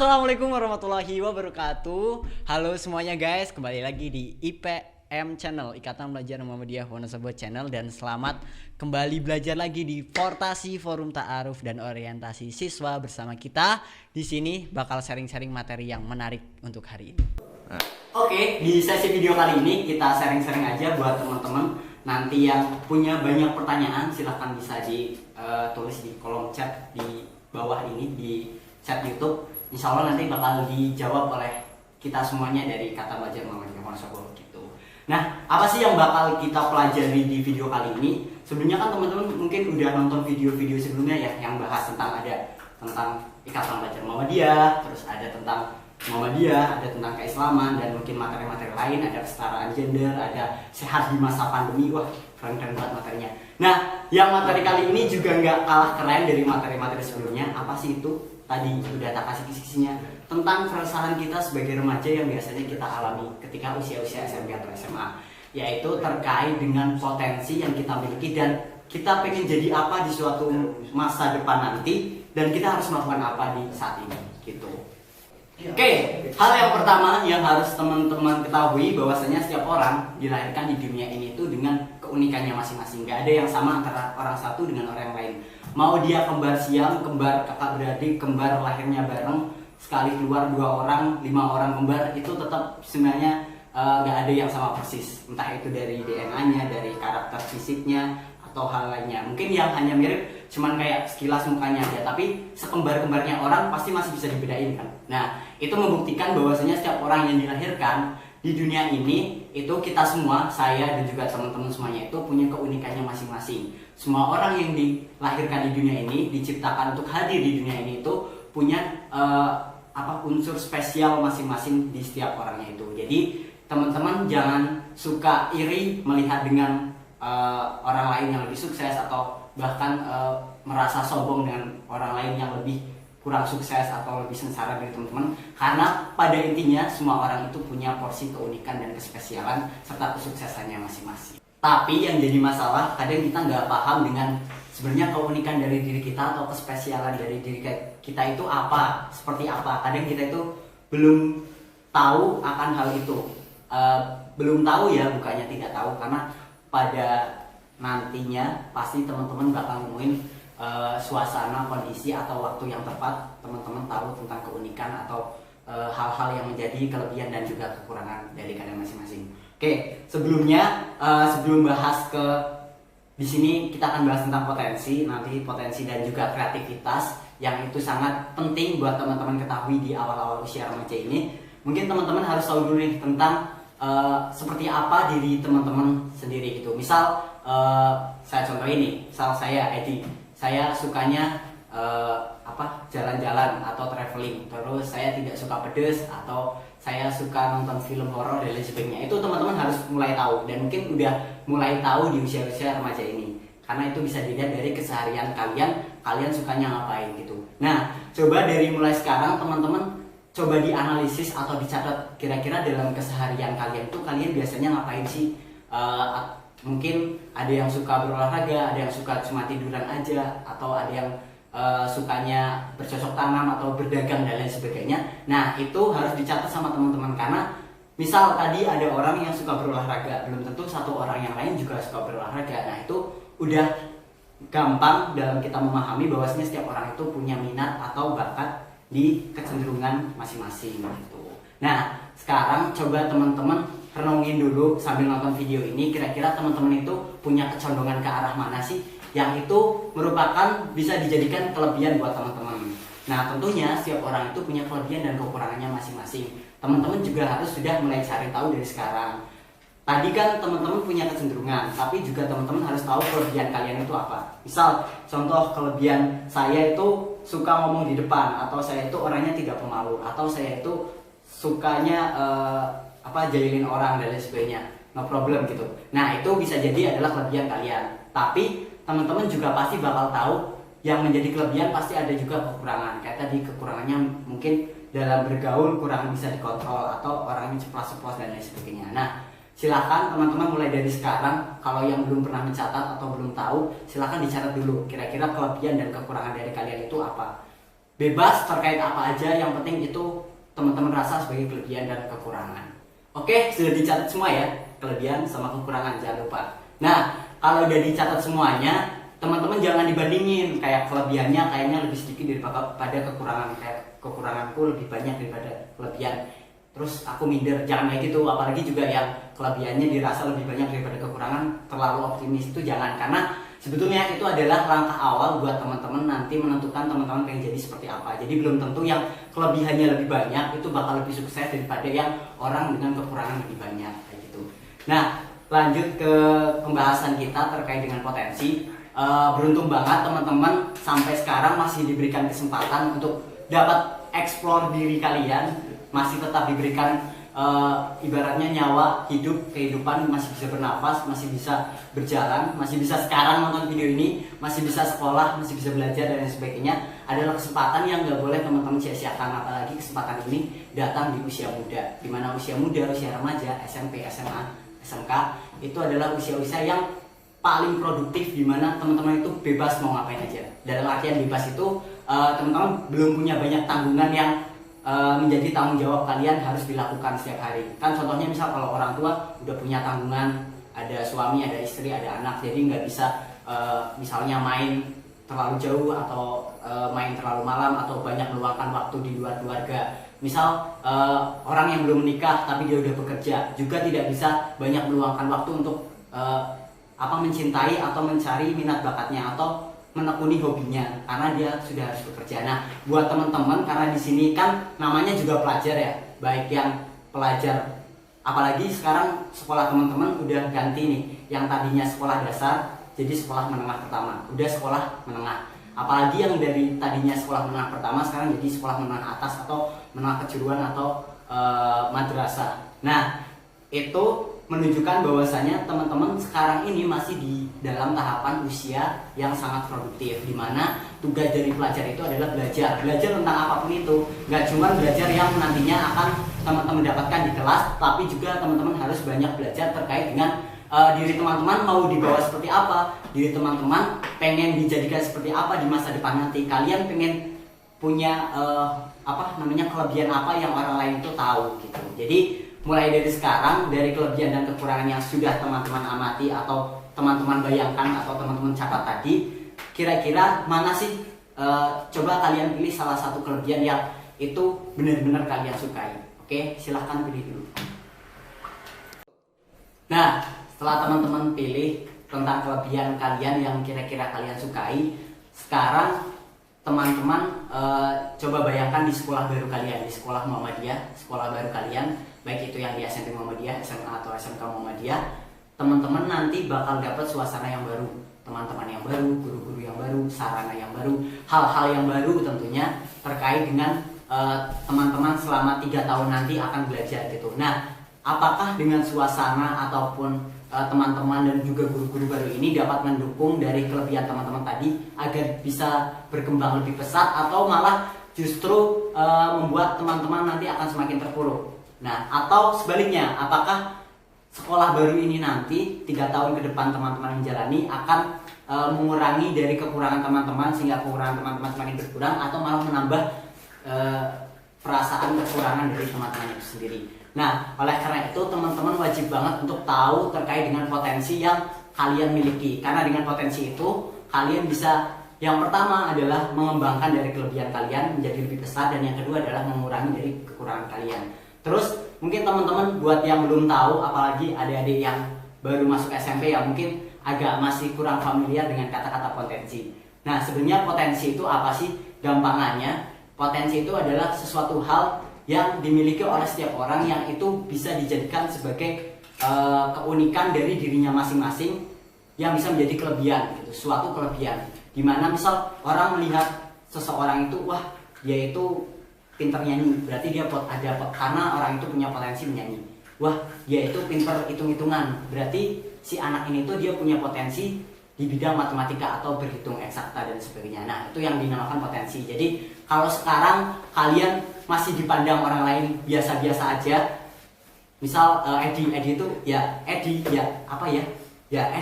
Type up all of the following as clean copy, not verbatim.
Assalamualaikum warahmatullahi wabarakatuh. Halo semuanya guys, kembali lagi di IPM Channel, Ikatan Belajar Muhammadiyah Wonosobo Channel, dan selamat kembali belajar lagi di Fortasi Forum Ta'aruf dan Orientasi Siswa bersama kita. Di sini bakal sharing-sharing materi yang menarik untuk hari ini. Oke, di sesi video kali ini kita sharing-sharing aja buat teman-teman. Nanti yang punya banyak pertanyaan silahkan bisa ditulis di kolom chat di bawah ini di chat YouTube. Insya Allah nanti bakal dijawab oleh kita semuanya dari Ikatan Belajar Muhammadiyah Wonosobo gitu. Nah, apa sih yang bakal kita pelajari di video kali ini? Sebelumnya kan teman-teman mungkin udah nonton video-video sebelumnya ya, yang bahas tentang Ikatan Belajar Muhammadiyah, terus ada tentang Muhammadiyah, ada tentang keislaman, dan mungkin materi-materi lain, ada kesetaraan gender, ada sehat di masa pandemi. Wah, keren-keren banget materinya. Nah, yang materi kali ini juga nggak kalah keren dari materi-materi sebelumnya. Apa sih itu? Tadi udah tak kasih kisi-kisinya tentang keresahan kita sebagai remaja yang biasanya kita alami ketika usia-usia SMP atau SMA, yaitu terkait dengan potensi yang kita miliki dan kita pengen jadi apa di suatu masa depan nanti, dan kita harus melakukan apa di saat ini gitu. Oke, hal yang pertama yang harus teman-teman ketahui bahwasanya setiap orang dilahirkan di dunia ini itu dengan keunikannya masing-masing. Gak ada yang sama antara orang satu dengan orang yang lain. Mau dia kembar siam, kembar kakak beradik, kembar lahirnya bareng, sekali keluar 2 orang, 5 orang kembar, itu tetap sebenarnya gak ada yang sama persis. Entah itu dari DNA-nya, dari karakter fisiknya, atau hal lainnya. Mungkin yang hanya mirip cuman kayak sekilas mukanya aja, tapi sekembar-kembarnya orang pasti masih bisa dibedain kan. Nah, itu membuktikan bahwasanya setiap orang yang dilahirkan di dunia ini itu kita semua, saya dan juga teman-teman semuanya itu punya keunikannya masing-masing. Semua orang yang dilahirkan di dunia ini diciptakan untuk hadir di dunia ini itu punya unsur spesial masing-masing di setiap orangnya itu. Jadi teman-teman jangan suka iri melihat dengan orang lain yang lebih sukses, atau bahkan merasa sombong dengan orang lain yang lebih kurang sukses atau lebih sengsara dari teman-teman, karena pada intinya semua orang itu punya porsi keunikan dan kespesialan serta kesuksesannya masing-masing. Tapi yang jadi masalah kadang kita nggak paham dengan sebenarnya keunikan dari diri kita atau kespesialan dari diri kita itu apa, seperti apa. Kadang kita itu belum tahu akan hal itu. Belum tahu ya, bukannya tidak tahu, karena pada nantinya pasti teman-teman bakal nemuin suasana, kondisi, atau waktu yang tepat teman-teman tahu tentang keunikan atau hal-hal yang menjadi kelebihan dan juga kekurangan dari kalian masing-masing. Oke, sebelumnya sebelum bahas di sini kita akan bahas tentang potensi dan juga kreativitas yang itu sangat penting buat teman-teman ketahui di awal-awal usia remaja ini. Mungkin teman-teman harus tahu dulu nih tentang seperti apa diri teman-teman sendiri gitu. Misal saya contoh ini, misal saya Edi, saya sukanya jalan-jalan atau traveling, terus saya tidak suka pedes, atau saya suka nonton film horor dan lain sebagainya. Itu teman-teman harus mulai tahu, dan mungkin udah mulai tahu di usia-usia remaja ini, karena itu bisa dilihat dari keseharian kalian sukanya ngapain gitu. Nah, coba dari mulai sekarang teman-teman coba dianalisis atau dicatat kira-kira dalam keseharian kalian tuh kalian biasanya ngapain sih. Mungkin ada yang suka berolahraga, ada yang suka cuma tiduran aja, atau ada yang sukanya bercocok tanam atau berdagang dan lain sebagainya. Nah, itu harus dicatat sama teman-teman, karena misal tadi ada orang yang suka berolahraga, belum tentu satu orang yang lain juga suka berolahraga. Nah, itu udah gampang dalam kita memahami bahwasanya setiap orang itu punya minat atau bakat di kecenderungan masing-masing gitu. Nah, sekarang coba teman-teman renungin dulu sambil nonton video ini, kira-kira teman-teman itu punya kecondongan ke arah mana sih yang itu merupakan bisa dijadikan kelebihan buat teman-teman. Nah, tentunya setiap orang itu punya kelebihan dan kekurangannya masing-masing. Teman-teman juga harus sudah mulai cari tahu dari sekarang. Tadi kan teman-teman punya kecenderungan, tapi juga teman-teman harus tahu kelebihan kalian itu apa. Misal, contoh kelebihan saya itu suka ngomong di depan, atau saya itu orangnya tidak pemalu, atau saya itu sukanya jahilin orang dan lain sebagainya. No problem gitu. Nah, itu bisa jadi adalah kelebihan kalian. Tapi teman-teman juga pasti bakal tahu yang menjadi kelebihan pasti ada juga kekurangan. Kayak tadi kekurangannya mungkin dalam bergaul kurang bisa dikontrol, atau orangnya ceplas-ceplos dan lain sebagainya. Nah, silakan teman-teman mulai dari sekarang, kalau yang belum pernah mencatat atau belum tahu, silakan dicatat dulu kira-kira kelebihan dan kekurangan dari kalian itu apa. bebas terkait apa aja, yang penting itu teman-teman rasa sebagai kelebihan dan kekurangan. Oke, sudah dicatat semua ya, kelebihan sama kekurangan, jangan lupa. Nah, kalau udah dicatat semuanya, teman-teman jangan dibandingin, kayak kelebihannya kayaknya lebih sedikit daripada kekurangan, kayak kekuranganku lebih banyak daripada kelebihan, terus aku minder. Jangan kayak gitu. Apalagi juga yang kelebihannya dirasa lebih banyak daripada kekurangan, terlalu optimis itu jangan, karena sebetulnya itu adalah langkah awal buat teman-teman nanti menentukan teman-teman pengen jadi seperti apa. Jadi belum tentu yang kelebihannya lebih banyak itu bakal lebih sukses daripada yang orang dengan kekurangan lebih banyak, kayak gitu. Nah, lanjut ke pembahasan kita terkait dengan potensi. Beruntung banget teman-teman sampai sekarang masih diberikan kesempatan untuk dapat explore diri kalian, masih tetap diberikan ibaratnya nyawa, hidup, kehidupan, masih bisa bernafas, masih bisa berjalan, masih bisa sekarang nonton video ini, masih bisa sekolah, masih bisa belajar dan sebagainya. Adalah kesempatan yang gak boleh teman-teman sia-siakan, apalagi kesempatan ini datang di usia muda, dimana usia muda, usia remaja, SMP, SMA, SMK itu adalah usia-usia yang paling produktif, dimana teman-teman itu bebas mau ngapain aja. Dalam artian bebas itu teman-teman belum punya banyak tanggungan yang menjadi tanggung jawab kalian harus dilakukan setiap hari. Kan contohnya misal kalau orang tua udah punya tanggungan, ada suami, ada istri, ada anak, jadi nggak bisa misalnya main terlalu jauh atau main terlalu malam atau banyak meluangkan waktu di luar keluarga. Misal orang yang belum menikah tapi dia udah bekerja juga tidak bisa banyak meluangkan waktu untuk mencintai atau mencari minat bakatnya atau menekuni hobinya, karena dia sudah harus bekerja. Nah, buat teman-teman, karena di sini kan namanya juga pelajar ya, baik yang pelajar, apalagi sekarang sekolah teman-teman udah ganti nih, yang tadinya sekolah dasar jadi sekolah menengah pertama, udah sekolah menengah. Apalagi yang dari tadinya sekolah menengah pertama sekarang jadi sekolah menengah atas atau menengah kejuruan atau madrasah. Nah, itu menunjukkan bahwasanya teman-teman sekarang ini masih di dalam tahapan usia yang sangat produktif, dimana tugas dari pelajar itu adalah belajar tentang apapun itu. Gak cuma belajar yang nantinya akan teman-teman dapatkan di kelas, tapi juga teman-teman harus banyak belajar terkait dengan diri teman-teman mau dibawa seperti apa, diri teman-teman pengen dijadikan seperti apa di masa depan nanti. Kalian pengen punya kelebihan apa yang orang lain itu tahu gitu. Jadi mulai dari sekarang, dari kelebihan dan kekurangan yang sudah teman-teman amati atau teman-teman bayangkan atau teman-teman catat tadi, kira-kira mana sih? Coba kalian pilih salah satu kelebihan yang itu benar-benar kalian sukai. Oke, silahkan pilih dulu. Nah, setelah teman-teman pilih tentang kelebihan kalian yang kira-kira kalian sukai, sekarang teman-teman coba bayangkan di sekolah baru kalian, di sekolah Muhammadiyah, sekolah baru kalian, baik itu yang di SMP Muhammadiyah, SMA atau SMK Muhammadiyah, teman-teman nanti bakal dapat suasana yang baru, teman-teman yang baru, guru-guru yang baru, sarana yang baru, hal-hal yang baru tentunya terkait dengan teman-teman selama 3 tahun nanti akan belajar gitu. Nah, apakah dengan suasana ataupun teman-teman dan juga guru-guru baru ini dapat mendukung dari kelebihan teman-teman tadi agar bisa berkembang lebih pesat, atau malah justru membuat teman-teman nanti akan semakin terpuruk? Nah, atau sebaliknya, apakah sekolah baru ini nanti 3 tahun ke depan teman-teman menjalani akan mengurangi dari kekurangan teman-teman sehingga kekurangan teman-teman semakin berkurang, atau malah menambah perasaan kekurangan dari teman-teman itu sendiri? Nah, oleh karena itu teman-teman wajib banget untuk tahu terkait dengan potensi yang kalian miliki, karena dengan potensi itu kalian bisa, yang pertama adalah mengembangkan dari kelebihan kalian menjadi lebih besar, dan yang kedua adalah mengurangi dari kekurangan kalian. Terus mungkin teman-teman buat yang belum tahu, apalagi adik-adik yang baru masuk SMP ya, mungkin agak masih kurang familiar dengan kata-kata potensi. Nah, sebenarnya potensi itu apa sih? Gampangannya, potensi itu adalah sesuatu hal yang dimiliki oleh setiap orang yang itu bisa dijadikan sebagai keunikan dari dirinya masing-masing yang bisa menjadi kelebihan gitu, suatu kelebihan. Dimana misal orang melihat seseorang itu, wah dia itu pinter nyanyi, berarti dia karena orang itu punya potensi menyanyi. Wah, dia itu pinter hitung-hitungan, berarti si anak ini tuh dia punya potensi di bidang matematika atau berhitung eksakta dan sebagainya. Nah, itu yang dinamakan potensi. Jadi kalau sekarang kalian masih dipandang orang lain biasa-biasa aja, misal Edi itu ya Edi ya apa ya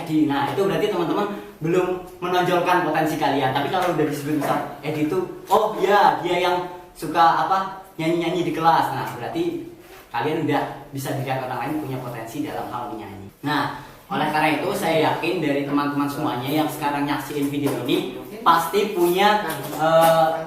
Edi. Nah, itu berarti teman-teman belum menonjolkan potensi kalian. Tapi kalau udah disebut misal Edi itu, oh iya dia yang suka apa nyanyi-nyanyi di kelas, nah berarti kalian udah bisa dilihat orang lain punya potensi dalam hal menyanyi. Nah, oleh karena itu saya yakin dari teman-teman semuanya yang sekarang nyaksiin video ini pasti punya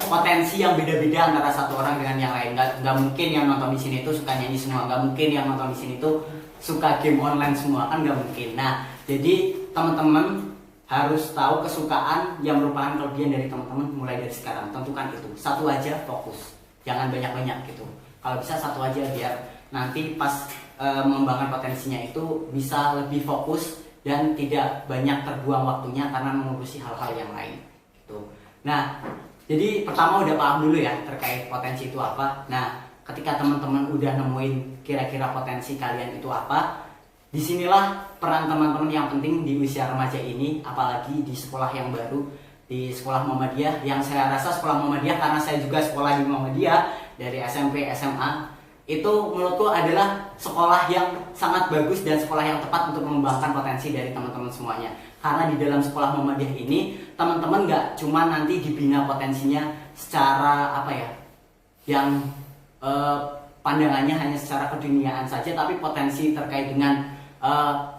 potensi yang beda-beda antara satu orang dengan yang lain. Nggak mungkin yang nonton di sini itu suka nyanyi semua, nggak mungkin yang nonton di sini itu suka game online semua, kan nggak mungkin. Nah, jadi teman-teman harus tahu kesukaan yang merupakan kelebihan dari teman-teman mulai dari sekarang. Tentukan itu, satu aja fokus, jangan banyak-banyak gitu. Kalau bisa satu aja biar nanti pas mengembangkan potensinya itu bisa lebih fokus dan tidak banyak terbuang waktunya karena mengurusi hal-hal yang lain gitu. Nah, jadi pertama udah paham dulu ya terkait potensi itu apa. Nah, ketika teman-teman udah nemuin kira-kira potensi kalian itu apa, disinilah peran teman-teman yang penting di usia remaja ini, apalagi di sekolah yang baru, di sekolah Muhammadiyah, yang saya rasa sekolah Muhammadiyah karena saya juga sekolah di Muhammadiyah dari SMP, SMA, itu menurutku adalah sekolah yang sangat bagus dan sekolah yang tepat untuk mengembangkan potensi dari teman-teman semuanya. Karena di dalam sekolah Muhammadiyah ini teman-teman nggak cuma nanti dibina potensinya secara apa ya, yang pandangannya hanya secara keduniaan saja, tapi potensi terkait dengan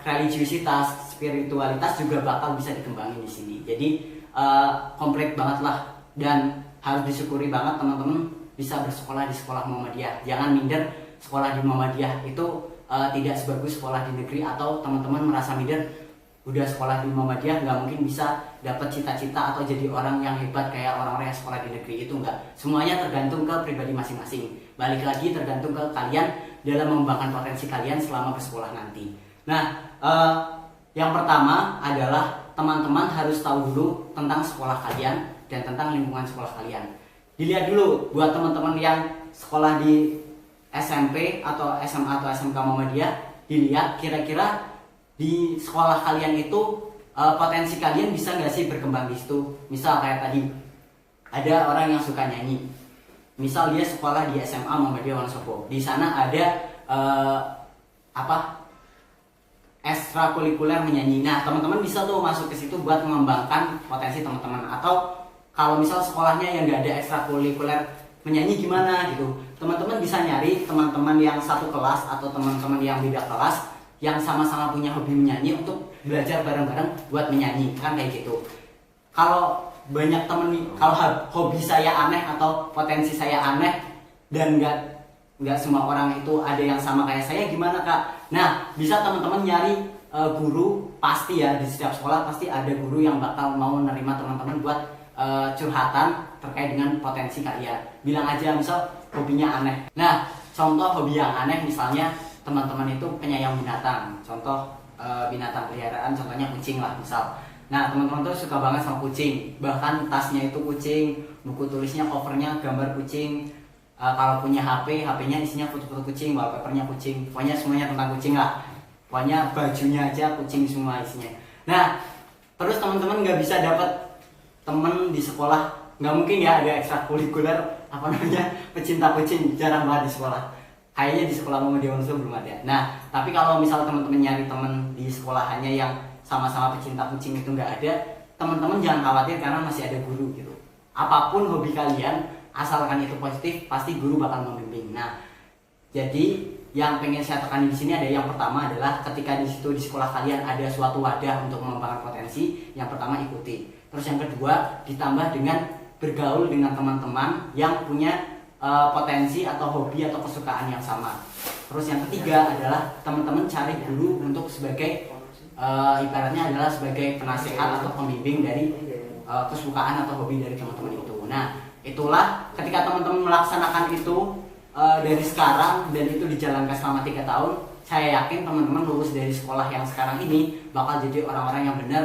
religiusitas, spiritualitas juga bakal bisa dikembangin di sini. Jadi komplit banget lah, dan harus disyukuri banget teman-teman bisa bersekolah di sekolah Muhammadiyah. Jangan minder, sekolah di Muhammadiyah itu tidak sebagus sekolah di negeri, atau teman-teman merasa minder udah sekolah di Muhammadiyah nggak mungkin bisa dapat cita-cita atau jadi orang yang hebat kayak orang-orang yang sekolah di negeri. Itu enggak, semuanya tergantung ke pribadi masing-masing. Balik lagi tergantung ke kalian dalam mengembangkan potensi kalian selama bersekolah nanti. Nah, yang pertama adalah teman-teman harus tahu dulu tentang sekolah kalian dan tentang lingkungan sekolah kalian. Dilihat dulu buat teman-teman yang sekolah di SMP atau SMA atau SMK Muhammadiyah, dilihat kira-kira di sekolah kalian itu potensi kalian bisa nggak sih berkembang di situ. Misal kayak tadi ada orang yang suka nyanyi, misal dia sekolah di SMA Muhammadiyah Wonosobo, di sana ada ekstrakurikuler menyanyi. Nah, teman-teman bisa tuh masuk ke situ buat mengembangkan potensi teman-teman. Atau kalau misal sekolahnya yang nggak ada ekstrakurikuler menyanyi gimana gitu, teman-teman bisa nyari teman-teman yang satu kelas atau teman-teman yang beda kelas yang sama-sama punya hobi menyanyi untuk belajar bareng-bareng buat menyanyi, kan kayak gitu. Kalau banyak temen, kalau hobi saya aneh atau potensi saya aneh dan nggak semua orang itu ada yang sama kayak saya, gimana kak? Nah, bisa teman-teman nyari guru, pasti ya di setiap sekolah pasti ada guru yang bakal mau nerima teman-teman buat curhatan terkait dengan potensi kalian. Bilang aja misal hobinya aneh. Nah, contoh hobi yang aneh misalnya teman-teman itu penyayang binatang, contoh binatang peliharaan, contohnya kucing lah misal. Nah, teman-teman tuh suka banget sama kucing, bahkan tasnya itu kucing, buku tulisnya, covernya gambar kucing. Kalau punya HP-nya isinya foto-foto kucing, wallpapernya kucing, pokoknya semuanya tentang kucing lah. Pokoknya bajunya aja kucing semua isinya. Nah, terus teman-teman nggak bisa dapat temen di sekolah, nggak mungkin ya ada ekstrakurikuler pecinta kucing, jarang banget di sekolah. Kayaknya di sekolah Muhammadiyah Wonosobo belum ada. Nah, tapi kalau misal teman-teman nyari temen di sekolahannya yang sama-sama pecinta kucing itu nggak ada, teman-teman jangan khawatir karena masih ada guru gitu. Apapun hobi kalian, asalkan itu positif, pasti guru bakal membimbing. Nah, jadi yang pengen saya tekan di sini ada yang pertama adalah ketika di situ di sekolah kalian ada suatu wadah untuk mengembangkan potensi, yang pertama ikuti. Terus yang kedua ditambah dengan bergaul dengan teman-teman yang punya potensi atau hobi atau kesukaan yang sama. Terus yang ketiga adalah teman-teman cari guru untuk sebagai ibaratnya adalah sebagai penasehat atau pembimbing dari kesukaan atau hobi dari teman-teman itu. Nah, itulah ketika teman-teman melaksanakan itu dari sekarang dan itu dijalankan selama 3 tahun, saya yakin teman-teman lulus dari sekolah yang sekarang ini bakal jadi orang-orang yang benar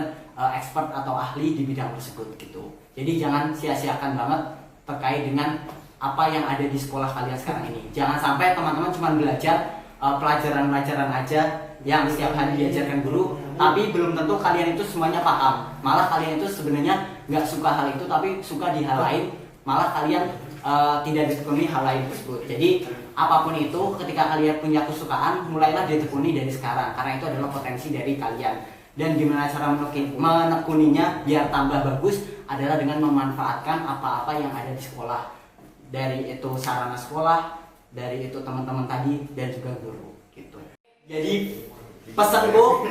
expert atau ahli di bidang tersebut gitu. Jadi jangan sia-siakan banget terkait dengan apa yang ada di sekolah kalian sekarang ini. Jangan sampai teman-teman cuma belajar pelajaran-pelajaran aja yang setiap hari diajarkan guru, tapi belum tentu kalian itu semuanya paham. Malah kalian itu sebenarnya nggak suka hal itu, tapi suka di hal lain. Malah kalian tidak ditekuni hal lain tersebut. Jadi apapun itu, ketika kalian punya kesukaan, mulailah ditekuni dari sekarang, karena itu adalah potensi dari kalian. Dan gimana cara menekuninya biar tambah bagus adalah dengan memanfaatkan apa-apa yang ada di sekolah. Dari itu sarana sekolah, dari itu teman-teman tadi, dan juga guru gitu. Jadi pesanku,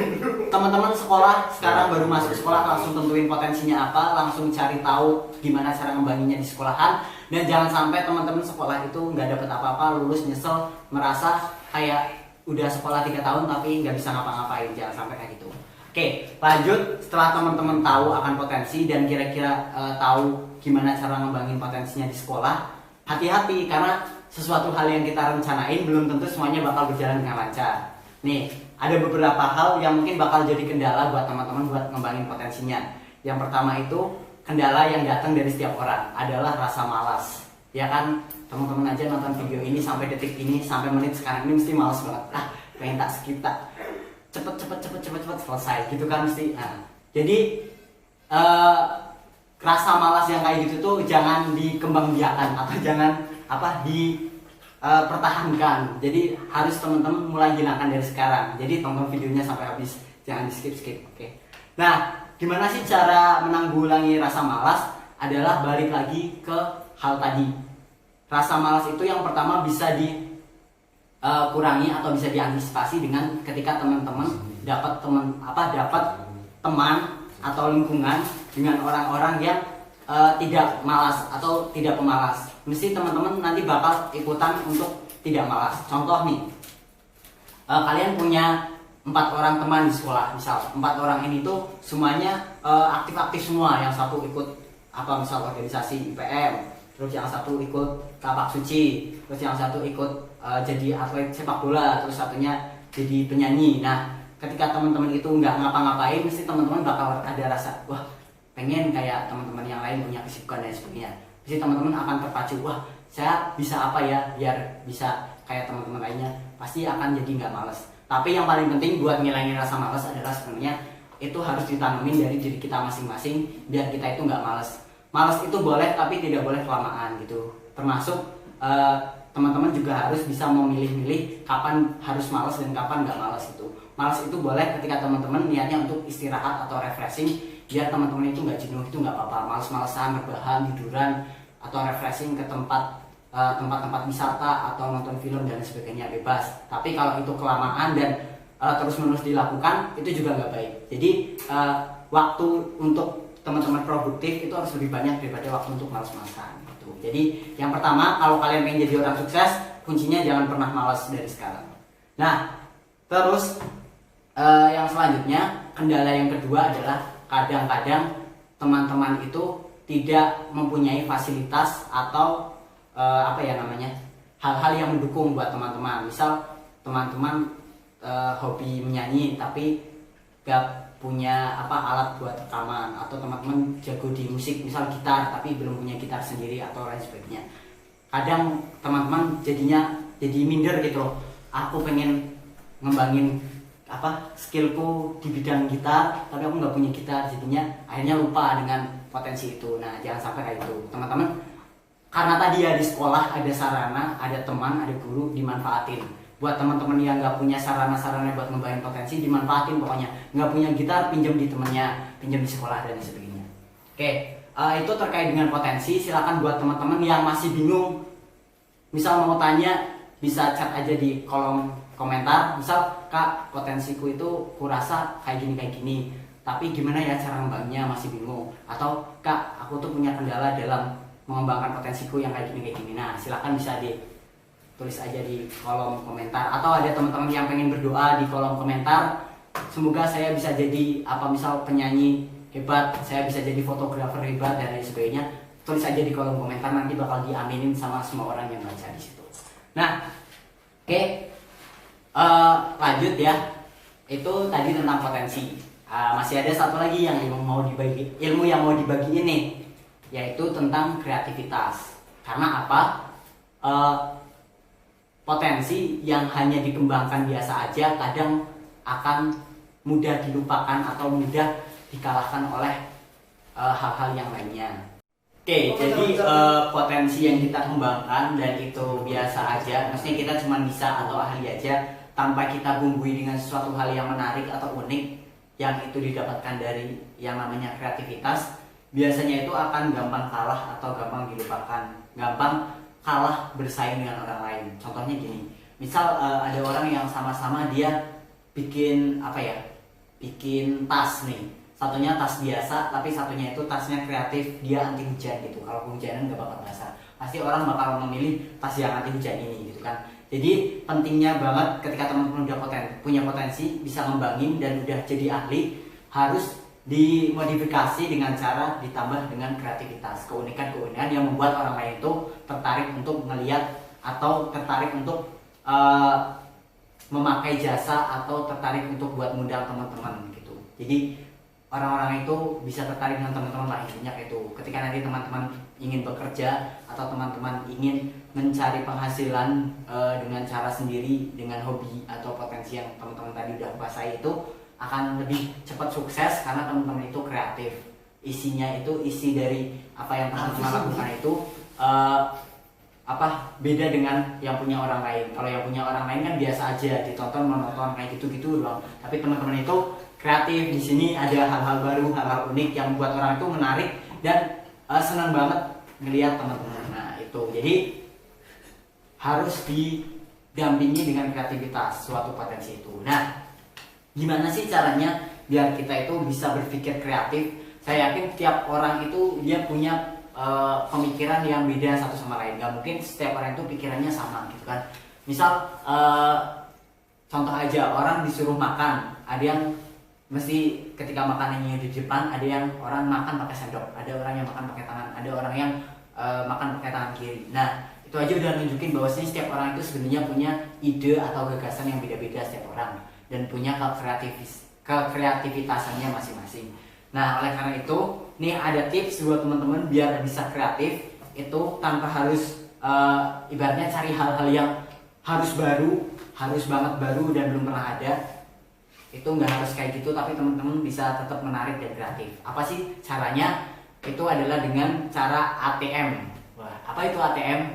teman-teman sekolah sekarang baru masuk sekolah, langsung tentuin potensinya apa, langsung cari tahu gimana cara ngembanginnya di sekolahan. Dan jangan sampai teman-teman sekolah itu nggak dapet apa-apa, lulus nyesel, merasa kayak udah sekolah 3 tahun tapi nggak bisa ngapa-ngapain. Jangan sampai kayak gitu. Oke, lanjut. Setelah teman-teman tahu akan potensi dan kira-kira tahu gimana cara ngembangin potensinya di sekolah, hati-hati karena sesuatu hal yang kita rencanain belum tentu semuanya bakal berjalan dengan lancar. Nih, ada beberapa hal yang mungkin bakal jadi kendala buat teman-teman buat ngembangin potensinya. Yang pertama itu kendala yang datang dari setiap orang adalah rasa malas. Ya kan, teman-teman aja nonton video ini sampai detik ini, sampai menit sekarang ini mesti malas banget. Pengen tak skip tak. Cepet selesai gitu kan mesti. Jadi rasa malas yang kayak gitu tuh jangan dikembangbiakan atau jangan pertahankan. Jadi harus teman-teman mulai hilangkan dari sekarang. Jadi tonton videonya sampai habis, jangan di skip. Oke. Nah, gimana sih cara menanggulangi rasa malas? Adalah balik lagi ke hal tadi. Rasa malas itu yang pertama bisa kurangi atau bisa diantisipasi dengan ketika teman-teman dapat teman atau lingkungan dengan orang-orang yang tidak malas atau tidak pemalas. Mesti teman-teman nanti bakal ikutan untuk tidak malas. Contoh nih, kalian punya 4 orang teman di sekolah, misal 4 orang ini tuh semuanya aktif-aktif semua. Yang satu ikut misal organisasi IPM, terus yang satu ikut kapak suci, terus yang satu ikut jadi atlet sepak bola, terus satunya jadi penyanyi. Nah, ketika teman-teman itu nggak ngapa-ngapain, mesti teman-teman bakal ada rasa, wah pengen kayak teman-teman yang lain punya kesibukan dan sebagainya. Mesti teman-teman akan terpacu, wah saya bisa apa ya biar bisa kayak teman-teman lainnya. Pasti akan jadi nggak malas. Tapi yang paling penting buat ngilangin rasa malas adalah sebenarnya itu harus ditanamin dari diri kita masing-masing biar kita itu nggak malas. Malas itu boleh tapi tidak boleh kelamaan gitu. Termasuk teman-teman juga harus bisa memilih-milih kapan harus malas dan kapan nggak malas itu. Malas itu boleh ketika teman-teman niatnya untuk istirahat atau refreshing, biar teman-teman itu nggak jenuh, itu nggak apa-apa. Males-malesan, rebahan, tiduran, atau refreshing ke tempat-tempat wisata atau nonton film dan sebagainya bebas. Tapi kalau itu kelamaan dan terus-menerus dilakukan, itu juga nggak baik. Jadi waktu untuk teman-teman produktif itu harus lebih banyak daripada waktu untuk malas-malasan. Jadi yang pertama, kalau kalian pengen jadi orang sukses, kuncinya jangan pernah malas dari sekarang. Nah, terus yang selanjutnya, kendala yang kedua adalah kadang-kadang teman-teman itu tidak mempunyai fasilitas atau hal-hal yang mendukung buat teman-teman. Misal teman-teman hobi menyanyi tapi gak punya alat buat rekaman, atau teman-teman jago di musik misal gitar tapi belum punya gitar sendiri atau lain sebagainya. Kadang teman-teman jadi minder gitu loh. Aku pengen ngembangin skillku di bidang gitar tapi aku nggak punya gitar, jadinya akhirnya lupa dengan potensi itu. Nah, jangan sampai kayak gitu teman-teman, karena tadi ya di sekolah ada sarana, ada teman, ada guru, dimanfaatin. Buat teman-teman yang nggak punya sarana-sarana buat ngembangin potensi, dimanfaatin pokoknya. Nggak punya gitar, pinjam di temennya, pinjam di sekolah dan sebagainya. Oke, itu terkait dengan potensi. Silakan buat teman-teman yang masih bingung, misal mau tanya, bisa chat aja di kolom komentar. Misal, Kak, potensiku itu kurasa kayak gini, tapi gimana ya cara ngembangnya, masih bingung. Atau, Kak, aku tuh punya kendala dalam mengembangkan potensiku yang kayak gini. Nah, silakan bisa tulis aja di kolom komentar. Atau ada teman-teman yang pengen berdoa di kolom komentar, semoga saya bisa jadi misal penyanyi hebat, saya bisa jadi fotografer hebat dan lain sebagainya. Tulis aja di kolom komentar, nanti bakal diaminin sama semua orang yang baca di situ. Nah, oke. Lanjut ya. Itu tadi tentang potensi. Masih ada satu lagi yang ilmu yang mau dibagi ini, yaitu tentang kreativitas. Karena apa? Potensi yang hanya dikembangkan biasa aja kadang akan mudah dilupakan atau mudah dikalahkan oleh hal-hal yang lainnya. Oke, jadi potensi yang kita kembangkan dan itu biasa aja, maksudnya kita cuma bisa atau ahli aja tanpa kita bumbui dengan sesuatu hal yang menarik atau unik, yang itu didapatkan dari yang namanya kreativitas, biasanya itu akan gampang kalah atau gampang dilupakan, gampang kalah bersaing dengan orang lain. Contohnya gini, misal ada orang yang sama-sama dia bikin apa ya, bikin tas nih, satunya tas biasa tapi satunya itu tasnya kreatif, dia anti hujan gitu. Kalau kehujanan nggak bakal basah, pasti orang bakal memilih tas yang anti hujan ini gitu kan. Jadi pentingnya banget ketika teman-teman udah punya potensi, bisa ngembangin dan udah jadi ahli, harus dimodifikasi dengan cara ditambah dengan kreativitas, keunikan-keunikan yang membuat orang lain itu tertarik untuk melihat atau tertarik untuk memakai jasa atau tertarik untuk buat modal teman-teman gitu. Jadi orang-orang itu bisa tertarik dengan teman-teman lah, intinya itu. Ketika nanti teman-teman ingin bekerja atau teman-teman ingin mencari penghasilan dengan cara sendiri, dengan hobi atau potensi yang teman-teman tadi udah kuasai, itu akan lebih cepat sukses karena teman-teman itu kreatif. Isinya itu isi dari apa yang teman-teman lakukan itu beda dengan yang punya orang lain. Kalau yang punya orang lain kan biasa aja, ditonton menonton kayak gitu-gitu doang. Tapi teman-teman itu kreatif. Di sini ada hal-hal baru, hal-hal unik yang membuat orang itu menarik dan senang banget ngelihat teman-teman. Nah itu, jadi harus didampingi dengan kreativitas suatu potensi itu. Nah, gimana sih caranya biar kita itu bisa berpikir kreatif? Saya yakin tiap orang itu dia punya pemikiran yang beda satu sama lain. Gak mungkin setiap orang itu pikirannya sama gitu kan. Misal contoh aja, orang disuruh makan, ada yang mesti ketika makanannya di depan, ada yang orang makan pakai sendok, ada orang yang makan pakai tangan, ada orang yang makan pakai tangan kiri. Nah itu aja udah nunjukin bahwasanya setiap orang itu sebenarnya punya ide atau gagasan yang beda-beda setiap orang, dan punya kekreativitasannya masing-masing. Nah oleh karena itu, nih ada tips buat teman-teman biar bisa kreatif itu tanpa harus ibaratnya cari hal-hal yang harus baru, harus banget baru dan belum pernah ada. Itu nggak harus kayak gitu, tapi teman-teman bisa tetap menarik dan kreatif. Apa sih caranya? Itu adalah dengan cara ATM. Wah, apa itu ATM?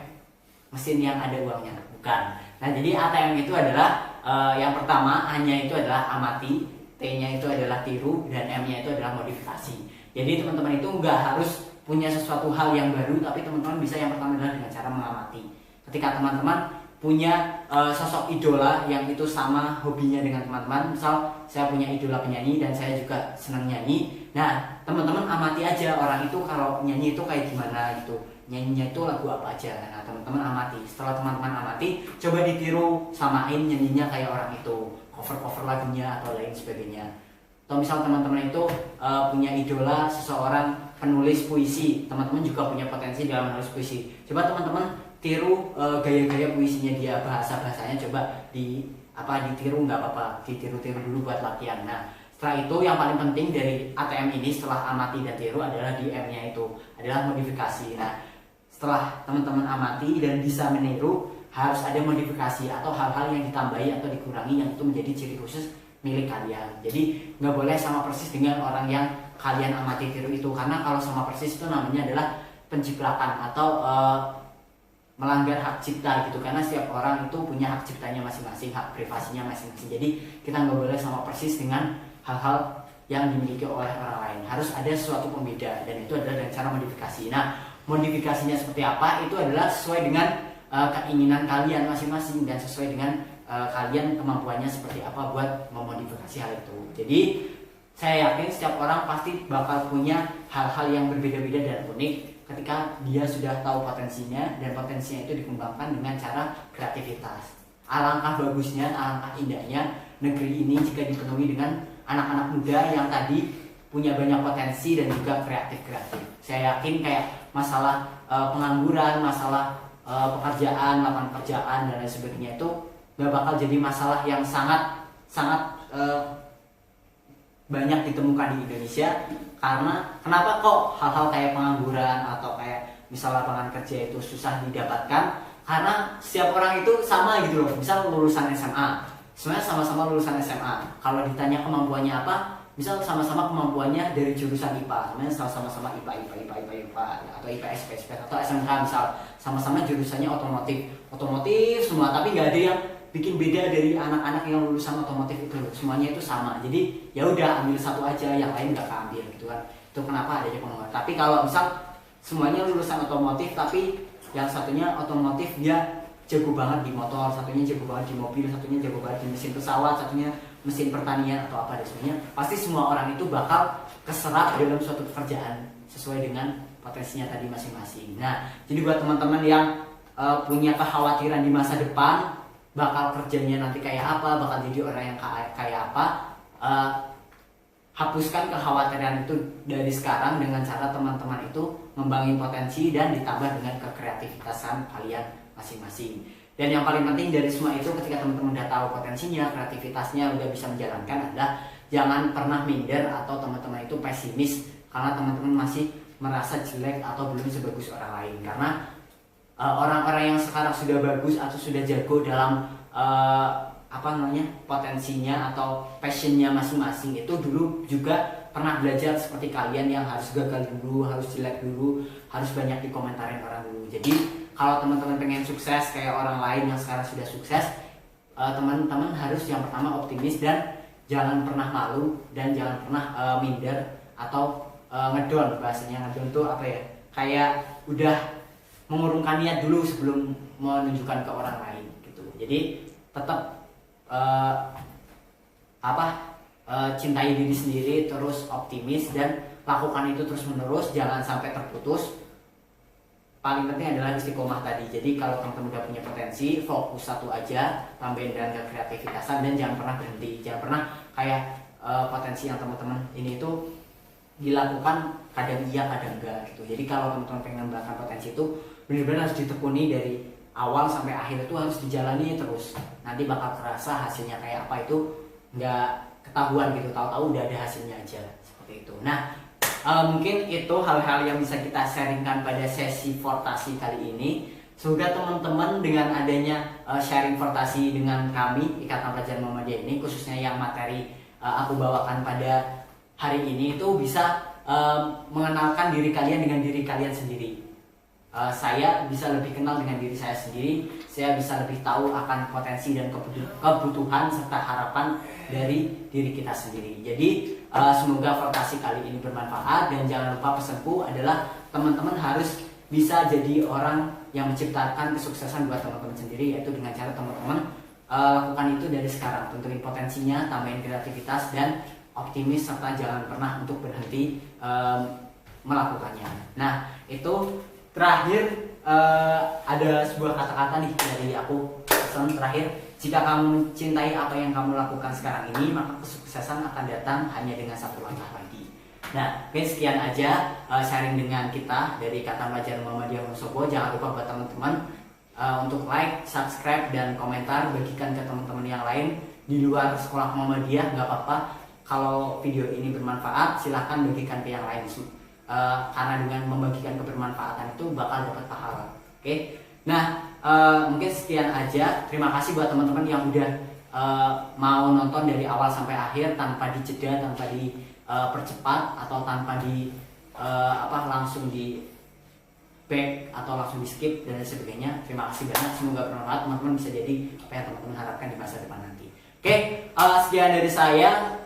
Mesin yang ada uangnya, bukan. Nah jadi ATM itu adalah yang pertama, hanya itu adalah amati, T-nya itu adalah tiru, dan M-nya itu adalah modifikasi. Jadi teman-teman itu nggak harus punya sesuatu hal yang baru, tapi teman-teman bisa yang pertama adalah dengan cara mengamati. Ketika teman-teman punya sosok idola yang itu sama hobinya dengan teman-teman, misal saya punya idola penyanyi dan saya juga senang nyanyi. Nah teman-teman amati aja orang itu kalau nyanyi itu kayak gimana gitu, nyanyinya itu lagu apa aja. Nah teman-teman amati, setelah teman-teman amati, coba ditiru, samain nyanyinya kayak orang itu, cover lagunya atau lain sebagainya. Atau misal teman-teman itu punya idola seseorang penulis puisi, teman-teman juga punya potensi dalam menulis puisi, coba teman-teman tiru gaya-gaya puisinya dia, bahasanya coba ditiru, nggak apa-apa, ditiru-tiru dulu buat latihan. Nah setelah itu yang paling penting dari ATM ini setelah amati dan tiru adalah di M-nya itu adalah modifikasi. Nah setelah teman-teman amati dan bisa meniru, harus ada modifikasi atau hal-hal yang ditambahi atau dikurangi yang itu menjadi ciri khusus milik kalian. Jadi nggak boleh sama persis dengan orang yang kalian amati tiru itu, karena kalau sama persis itu namanya adalah penciplakan atau melanggar hak cipta gitu, karena setiap orang itu punya hak ciptanya masing-masing, hak privasinya masing-masing. Jadi kita nggak boleh sama persis dengan hal-hal yang dimiliki oleh orang lain, harus ada sesuatu pembeda, dan itu adalah dengan cara modifikasi. Nah modifikasinya seperti apa? Itu adalah sesuai dengan keinginan kalian masing-masing dan sesuai dengan kalian kemampuannya seperti apa buat memodifikasi hal itu. Jadi saya yakin setiap orang pasti bakal punya hal-hal yang berbeda-beda dan unik ketika dia sudah tahu potensinya, dan potensinya itu dikembangkan dengan cara kreativitas. Alangkah bagusnya, alangkah indahnya negeri ini jika dipenuhi dengan anak-anak muda yang tadi punya banyak potensi dan juga kreatif. Saya yakin kayak masalah pengangguran, masalah pekerjaan, lapangan pekerjaan dan lain sebagainya itu gak bakal jadi masalah yang sangat banyak ditemukan di Indonesia. Karena kenapa kok hal-hal kayak pengangguran atau kayak misal lapangan kerja itu susah didapatkan? Karena setiap orang itu sama gitu loh. Misal lulusan SMA, sebenarnya sama-sama lulusan SMA, kalau ditanya kemampuannya apa, misal sama-sama kemampuannya dari jurusan IPA, sebenarnya sama-sama IPA atau IPS atau SMK, misal sama-sama jurusannya otomotif semua, tapi nggak ada yang bikin beda dari anak-anak yang lulusan otomotif itu loh. Semuanya itu sama. Jadi ya udah ambil satu aja, yang lain nggak keambil gitu kan. Itu kenapa adanya pengumuman. Tapi kalau misal semuanya lulusan otomotif tapi yang satunya otomotif dia jago banget di motor, satunya jago banget di mobil, satunya jago banget di mesin pesawat, satunya mesin pertanian atau apa semuanya, pasti semua orang itu bakal keserap dalam suatu pekerjaan sesuai dengan potensinya tadi masing-masing. Nah, jadi buat teman-teman yang punya kekhawatiran di masa depan bakal kerjanya nanti kayak apa, bakal jadi orang yang kayak apa, hapuskan kekhawatiran itu dari sekarang dengan cara teman-teman itu ngembangin potensi dan ditambah dengan kekreativitasan kalian masing-masing. Dan yang paling penting dari semua itu, ketika teman-teman udah tahu potensinya, kreativitasnya, udah bisa menjalankan, adalah jangan pernah minder atau teman-teman itu pesimis karena teman-teman masih merasa jelek atau belum sebagus orang lain. Karena orang-orang yang sekarang sudah bagus atau sudah jago dalam potensinya atau passionnya masing-masing itu dulu juga pernah belajar seperti kalian yang harus gagal dulu, harus jelek dulu, harus banyak dikomentarin orang dulu. Jadi kalau teman-teman pengen sukses kayak orang lain yang sekarang sudah sukses, teman-teman harus yang pertama optimis dan jangan pernah malu dan jangan pernah minder atau ngedon. Bahasanya ngedon tuh apa ya, kayak udah mengurungkan niat dulu sebelum menunjukkan ke orang lain gitu. Jadi tetap cintai diri sendiri, terus optimis dan lakukan itu terus menerus, jangan sampai terputus. Paling penting adalah istiqomah tadi. Jadi kalau teman-teman udah punya potensi, fokus satu aja, tambahin dengan kreativitasan dan jangan pernah berhenti. Jangan pernah kayak potensi yang teman-teman ini itu dilakukan kadang iya kadang enggak gitu. Jadi kalau teman-teman pengen mengembangkan potensi itu benar-benar harus ditekuni dari awal sampai akhir, itu harus dijalani terus. Nanti bakal kerasa hasilnya kayak apa itu nggak ketahuan gitu, tahu-tahu udah ada hasilnya aja seperti itu. Nah, mungkin itu hal-hal yang bisa kita sharingkan pada sesi Fortasi kali ini. Semoga teman-teman dengan adanya sharing Fortasi dengan kami Ikatan Pelajar Muhammadiyah ini, khususnya yang materi aku bawakan pada hari ini, itu bisa mengenalkan diri kalian dengan diri kalian sendiri. Saya bisa lebih kenal dengan diri saya sendiri, saya bisa lebih tahu akan potensi dan kebutuhan serta harapan dari diri kita sendiri. Jadi semoga Fortasi kali ini bermanfaat, dan jangan lupa pesanku adalah teman-teman harus bisa jadi orang yang menciptakan kesuksesan buat teman-teman sendiri, yaitu dengan cara teman-teman lakukan itu dari sekarang. Tentuin potensinya, tambahin kreativitas dan optimis, serta jangan pernah untuk berhenti melakukannya. Nah, itu terakhir ada sebuah kata-kata nih dari aku, pesan terakhir: jika kamu mencintai apa yang kamu lakukan sekarang ini, maka kesuksesan akan datang hanya dengan satu langkah lagi. Nah, oke, sekian aja sharing dengan kita dari Ikatan Pelajar Muhammadiyah Wonosobo. Jangan lupa buat teman-teman untuk like, subscribe, dan komentar, bagikan ke teman-teman yang lain di luar sekolah Muhammadiyah. Nggak apa-apa, kalau video ini bermanfaat silahkan bagikan ke yang lain. Karena dengan membagikan kebermanfaatan itu bakal dapat pahala. Oke. Nah, mungkin sekian aja. Terima kasih buat teman-teman yang udah mau nonton dari awal sampai akhir tanpa dijeda, tanpa dipercepat atau tanpa langsung di back atau langsung di skip dan sebagainya. Terima kasih banyak. Semoga bermanfaat, teman-teman bisa jadi apa yang teman-teman harapkan di masa depan nanti. Oke, sekian dari saya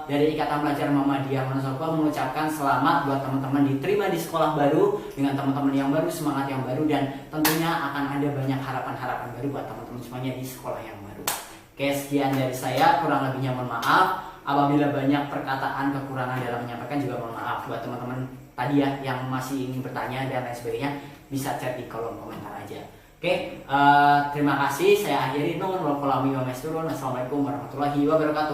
dari Ikatan Pelajar Muhammadiyah Wonosobo, mengucapkan selamat buat teman-teman diterima di sekolah baru dengan teman-teman yang baru, semangat yang baru, dan tentunya akan ada banyak harapan-harapan baru buat teman-teman semuanya di sekolah yang baru. Oke, sekian dari saya, kurang lebihnya mohon maaf. Apabila banyak perkataan kekurangan dalam menyampaikan juga mohon maaf. Buat teman-teman tadi ya yang masih ingin bertanya dan lain sebagainya, bisa chat di kolom komentar aja. Oke, terima kasih. Saya akhiri. Assalamualaikum warahmatullahi wabarakatuh.